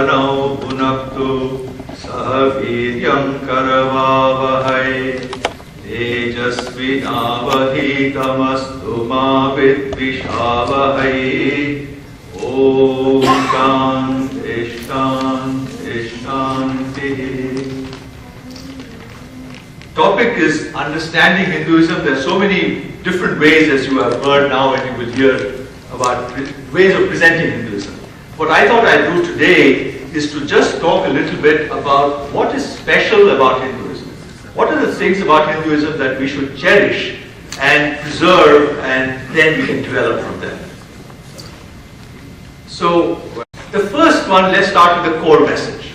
Pranau Bhunaktu Sahaviryam Karavavahai Tejasvinavadhitamastu ma vidvishavahai. Om Shanti Shanti Shanti. Topic is understanding Hinduism. There are so many different ways, as you have heard now and you will hear about ways of presenting Hinduism. What I thought I'd do today is to just talk a little bit about what is special about Hinduism. What are the things about Hinduism that we should cherish and preserve, and then we can develop from them. So, the first one, let's start with the core message.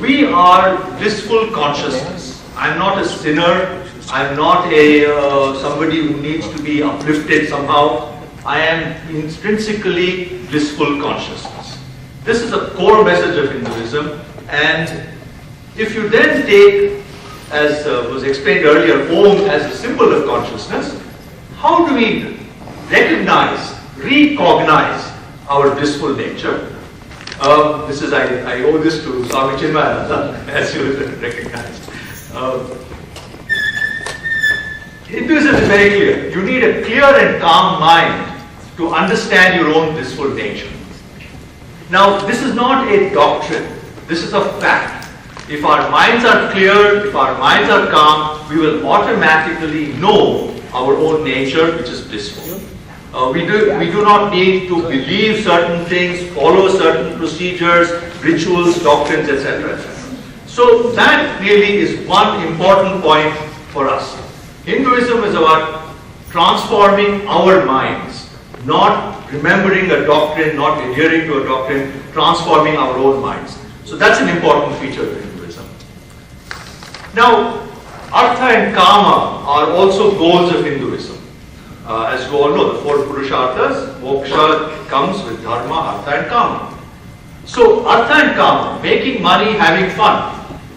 We are blissful consciousness. I'm not a sinner. I'm not somebody who needs to be uplifted somehow. I am intrinsically blissful consciousness. This is a core message of Hinduism, and if you then take, as was explained earlier, Om as a symbol of consciousness, how do we recognize our blissful nature? I owe this to Swami Chinmayananda, as you will recognize. Hinduism is very clear. You need a clear and calm mind to understand your own blissful nature. Now, this is not a doctrine. This is a fact. If our minds are clear, if our minds are calm, we will automatically know our own nature, which is blissful. We do not need to believe certain things, follow certain procedures, rituals, doctrines, etc. etc. So that really is one important point for us. Hinduism is about transforming our minds, not remembering a doctrine, not adhering to a doctrine, transforming our own minds. So that's an important feature of Hinduism. Now, Artha and Kama are also goals of Hinduism. As you all know, the four Purusharthas, moksha comes with Dharma, Artha and Kama. So, Artha and Kama, making money, having fun,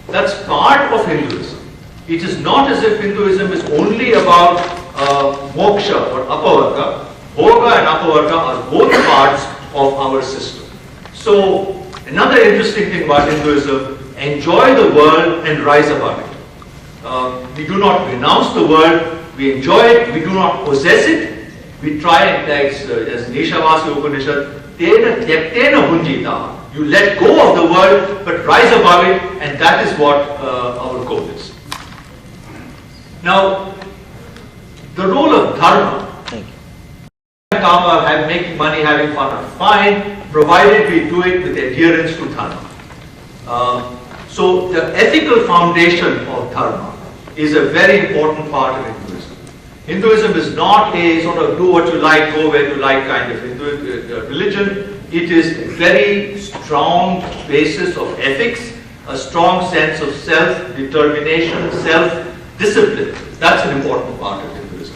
that's part of Hinduism. It is not as if Hinduism is only about moksha or apavarga. Bhoga and apavarga are both parts of our system. So, another interesting thing about Hinduism, enjoy the world and rise above it. We do not renounce the world, we enjoy it, we do not possess it. We try, as Nishavasi Upanishad, tena tyaptena bhunjita. You let go of the world, but rise above it, and that is what our goal is. Now, the role of Dharma, Kama, making money, having fun are fine, provided we do it with adherence to Dharma. So the ethical foundation of Dharma is a very important part of Hinduism. Hinduism is not a sort of do what you like, go where you like kind of religion. It is a very strong basis of ethics, a strong sense of self-determination, self-discipline. That's an important part of Hinduism.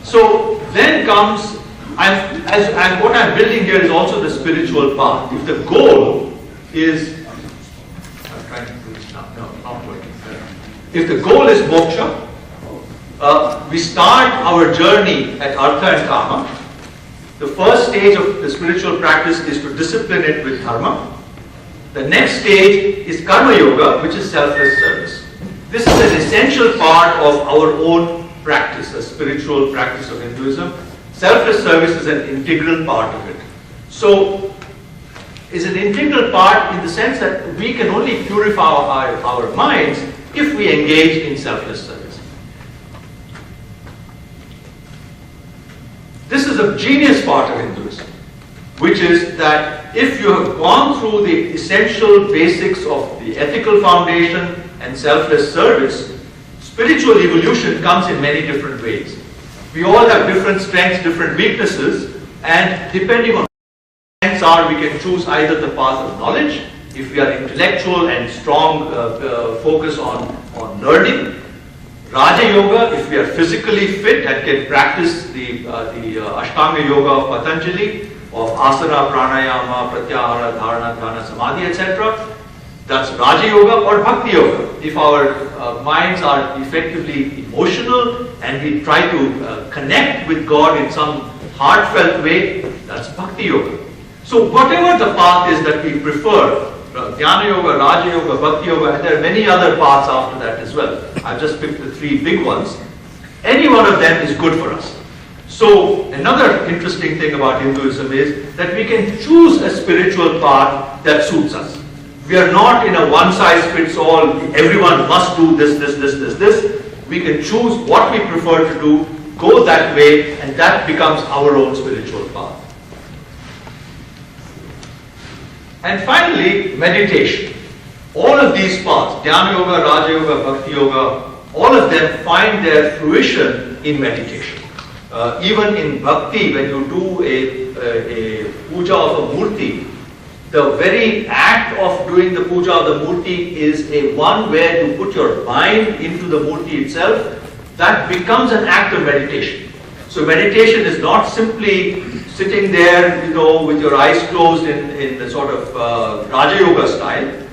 So then comes, what I'm building here is also the spiritual path. If the goal is, I'm trying to do this now, no, not working. If the goal is moksha, we start our journey at Artha and Kama. The first stage of the spiritual practice is to discipline it with Dharma. The next stage is Karma Yoga, which is selfless service. This is an essential part of our own practice, a spiritual practice of Hinduism. Selfless service is an integral part of it. So, is an integral part in the sense that we can only purify our minds if we engage in selfless service. This is a genius part of Hinduism, which is that if you have gone through the essential basics of the ethical foundation and selfless service, spiritual evolution comes in many different ways. We all have different strengths, different weaknesses, and depending on what strengths are, we can choose either the path of knowledge, if we are intellectual and strong focus on learning. Raja Yoga, if we are physically fit and can practice the Ashtanga Yoga of Patanjali, of asana, pranayama, pratyahara, dharana, dhyana, samadhi, etc. That's Raja Yoga or Bhakti Yoga. If our minds are effectively emotional and we try to connect with God in some heartfelt way, that's Bhakti Yoga. So whatever the path is that we prefer, Jnana Yoga, Raja Yoga, Bhakti Yoga, and there are many other paths after that as well. I've just picked the 3 big ones. Any one of them is good for us. So another interesting thing about Hinduism is that we can choose a spiritual path that suits us. We are not in a one-size-fits-all, everyone must do this. We can choose what we prefer to do, go that way, and that becomes our own spiritual path. And finally, meditation. All of these paths, Jnana Yoga, Raja Yoga, Bhakti Yoga, all of them find their fruition in meditation. Even in Bhakti, when you do a puja of a murti, the very act of doing the puja of the murti is a one where you put your mind into the murti itself. That becomes an act of meditation. So meditation is not simply sitting there, with your eyes closed in the sort of Raja Yoga style.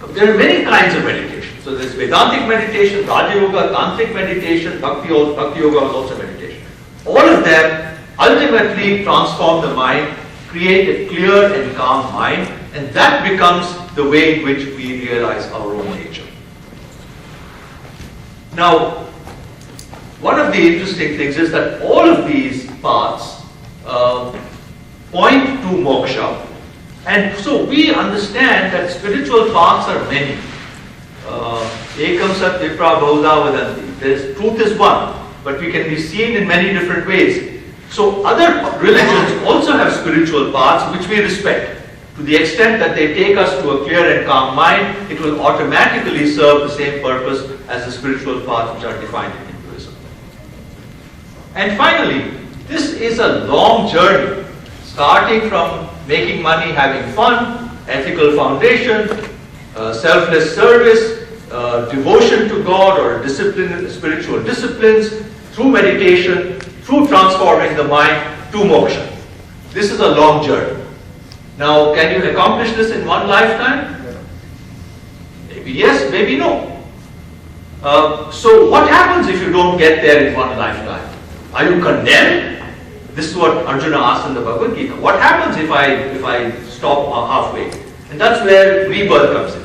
There are many kinds of meditation. So there's Vedantic meditation, Raja Yoga, Tantric meditation, Bhakti Yoga is also meditation. All of them ultimately transform the mind, create a clear and calm mind, and that becomes the way in which we realize our own nature. Now, one of the interesting things is that all of these paths point to moksha, and so we understand that spiritual paths are many. Ekam sat vipra bahudha vadanti. Truth is one, but we can be seen in many different ways. So other religions also have spiritual paths which we respect. To the extent that they take us to a clear and calm mind, it will automatically serve the same purpose as the spiritual paths which are defined in Hinduism. And finally, this is a long journey, starting from making money, having fun, ethical foundation, selfless service, devotion to God or spiritual disciplines, through meditation, through transforming the mind to moksha. This is a long journey. Now, can you accomplish this in one lifetime? Maybe yes, maybe no. So what happens if you don't get there in one lifetime? Are you condemned? This is what Arjuna asked in the Bhagavad Gita. What happens if I stop halfway? And that's where rebirth comes in.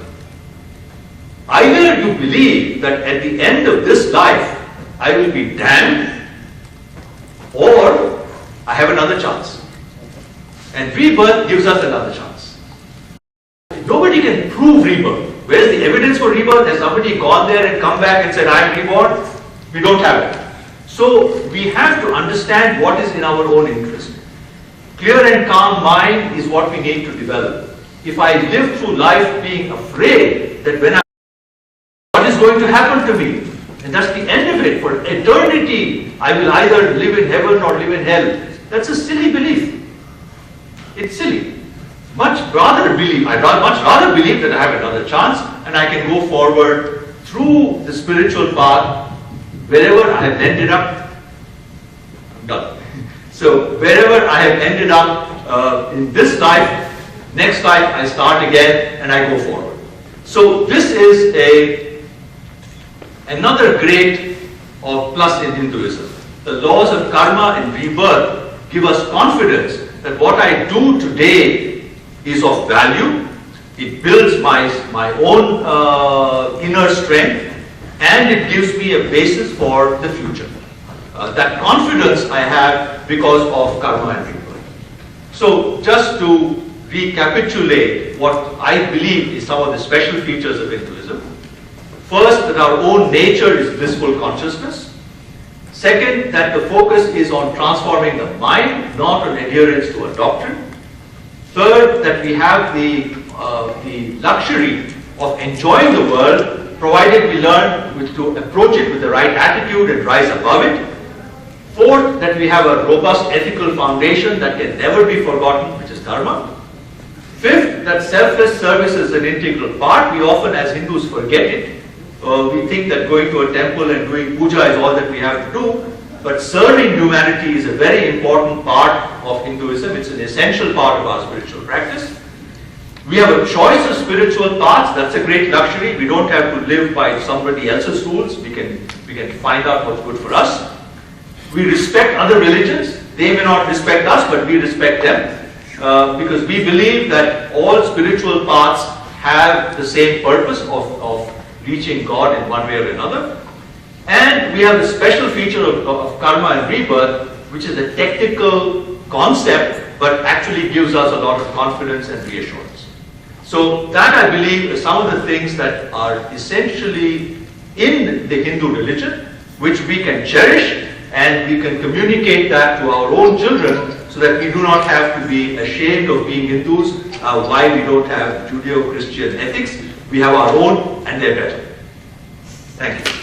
Either you believe that at the end of this life, I will be damned, or I have another chance. And rebirth gives us another chance. Nobody can prove rebirth. Where's the evidence for rebirth? Has somebody gone there and come back and said, I am reborn? We don't have it. So we have to understand what is in our own interest. Clear and calm mind is what we need to develop. If I live through life being afraid that what is going to happen to me, and that's the end of it, for eternity, I will either live in heaven or live in hell. That's a silly belief. It's silly. I'd much rather believe that I have another chance and I can go forward through the spiritual path. Wherever I have ended up, I'm done. So wherever I have ended up in this life, next life I start again and I go forward. So this is another great plus in Hinduism. The laws of karma and rebirth give us confidence that what I do today is of value. It builds my own inner strength, and it gives me a basis for the future. That confidence I have because of karma and rebirth. So just to recapitulate what I believe is some of the special features of Hinduism. First, that our own nature is blissful consciousness. Second, that the focus is on transforming the mind, not on adherence to a doctrine. Third, that we have the luxury of enjoying the world, provided we learn to approach it with the right attitude and rise above it. Fourth, that we have a robust ethical foundation that can never be forgotten, which is dharma. Fifth, that selfless service is an integral part. We often, as Hindus, forget it. We think that going to a temple and doing puja is all that we have to do. But serving humanity is a very important part of Hinduism. It's an essential part of our spiritual practice. We have a choice of spiritual paths. That's a great luxury. We don't have to live by somebody else's rules. We can find out what's good for us. We respect other religions. They may not respect us, but we respect them. because we believe that all spiritual paths have the same purpose of reaching God in one way or another. And we have the special feature of karma and rebirth, which is a technical concept, but actually gives us a lot of confidence and reassurance. So that, I believe, is some of the things that are essentially in the Hindu religion, which we can cherish, and we can communicate that to our own children, so that we do not have to be ashamed of being Hindus, why we don't have Judeo-Christian ethics. We have our own, and they're better. Thank you.